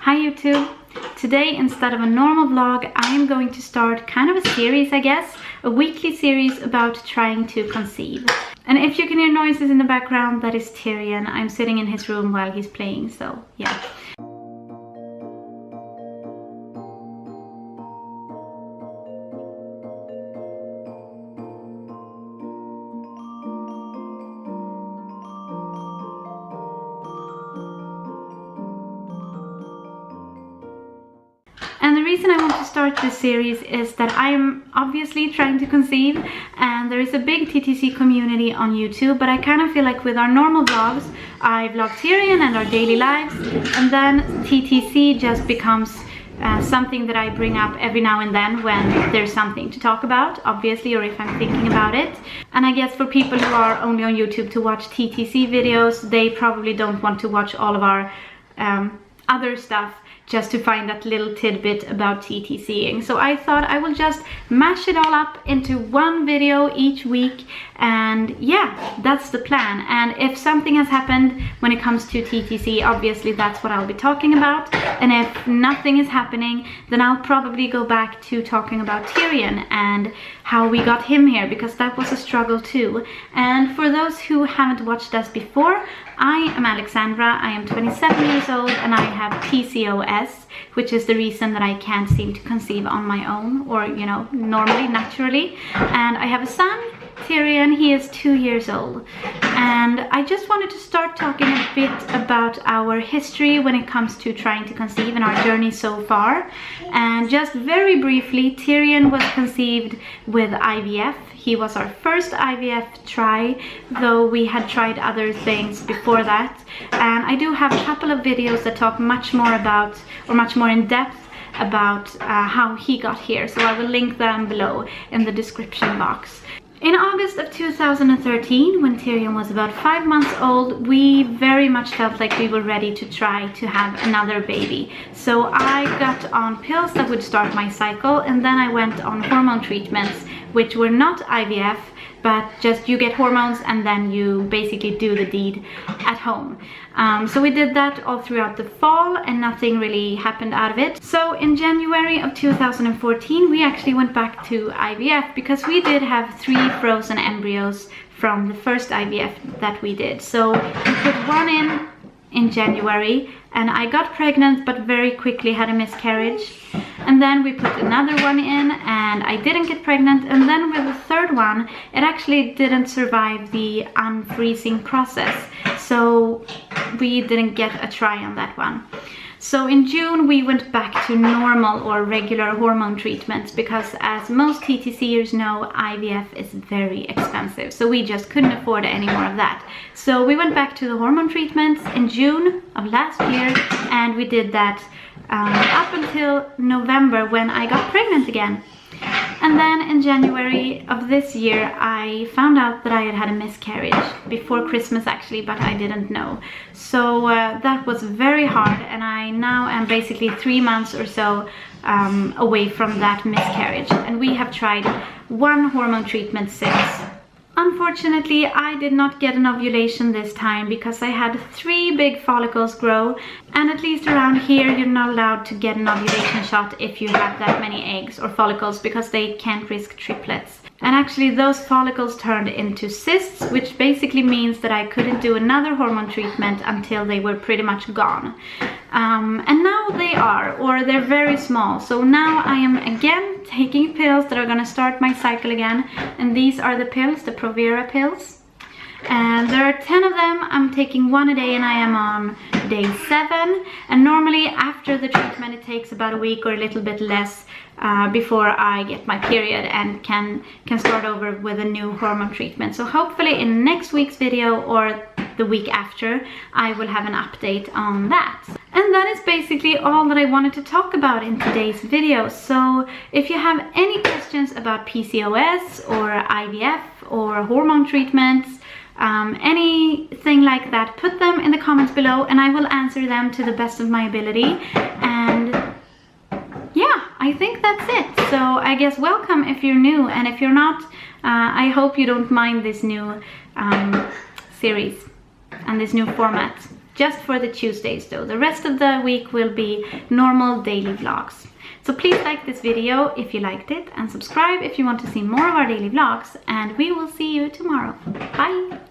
Hi YouTube! Today, instead of a normal vlog, I am going to start kind of a series, I guess. A weekly series about trying to conceive. And if you can hear noises in the background, that is Tyrion. I'm sitting in his room while he's playing, so yeah. And the reason I want to start this series is that I'm obviously trying to conceive, and there is a big TTC community on YouTube, but I kind of feel like with our normal vlogs, I vlog Tyrion and our daily lives, and then TTC just becomes something that I bring up every now and then when there's something to talk about, obviously, or if I'm thinking about it. And I guess for people who are only on YouTube to watch TTC videos, they probably don't want to watch all of our other stuff just to find that little tidbit about TTCing. So I thought I will just mash it all up into one video each week, and yeah, that's the plan. And if something has happened when it comes to TTC, obviously that's what I'll be talking about. And if nothing is happening, then I'll probably go back to talking about Tyrion and how we got him here, because that was a struggle too. And for those who haven't watched us before, I am Alexandra, I am 27 years old, and I have PCOS, which is the reason that I can't seem to conceive on my own, or, you know, normally, naturally. And I have a son, Tyrion. He is 2 years old. And I just wanted to start talking a bit about our history when it comes to trying to conceive and our journey so far. And just very briefly, Tyrion was conceived with IVF. He was our first IVF try, though we had tried other things before that. And I do have a couple of videos that talk much more about, or much more in depth about how he got here. So I will link them below in the description box. In August of 2013, when Tyrion was about 5 months old, we very much felt like we were ready to try to have another baby. So I got on pills that would start my cycle, and then I went on hormone treatments, which were not IVF, but just you get hormones and then you basically do the deed at home. So we did that all throughout the fall, and nothing really happened out of it. So in January of 2014, we actually went back to IVF, because we did have 3 frozen embryos from the first IVF that we did. So we put one in January, and I got pregnant but very quickly had a miscarriage. And then we put another one in and I didn't get pregnant, and then with the third one it actually didn't survive the unfreezing process, so we didn't get a try on that one. So in June we went back to normal or regular hormone treatments, because as most TTCers know, IVF is very expensive, so we just couldn't afford any more of that. So we went back to the hormone treatments in June of last year, and we did that up until November, when I got pregnant again. And then in January of this year I found out that I had had a miscarriage before Christmas actually, but I didn't know. So that was very hard, and I now am basically 3 months or so away from that miscarriage, and we have tried 1 hormone treatment since. Unfortunately, I did not get an ovulation this time, because I had 3 big follicles grow, and at least around here you're not allowed to get an ovulation shot if you have that many eggs or follicles, because they can't risk triplets. And actually those follicles turned into cysts, which basically means that I couldn't do another hormone treatment until they were pretty much gone. And now they are, or they're very small. So now I am again taking pills that are going to start my cycle again. And these are the pills, the Provera pills. And there are 10 of them. I'm taking 1 a day, and I am on day 7. And normally after the treatment it takes about a week or a little bit less before I get my period and can start over with a new hormone treatment. So hopefully in next week's video or the week after I will have an update on that. And that is basically all that I wanted to talk about in today's video. So if you have any questions about PCOS or IVF or hormone treatments, anything like that, put them in the comments below and I will answer them to the best of my ability. And yeah, I think that's it. So I guess welcome if you're new, and if you're not, I hope you don't mind this new series and this new format. just for the Tuesdays though. The rest of the week will be normal daily vlogs. So please like this video if you liked it, and subscribe if you want to see more of our daily vlogs, and we will see you tomorrow. Bye!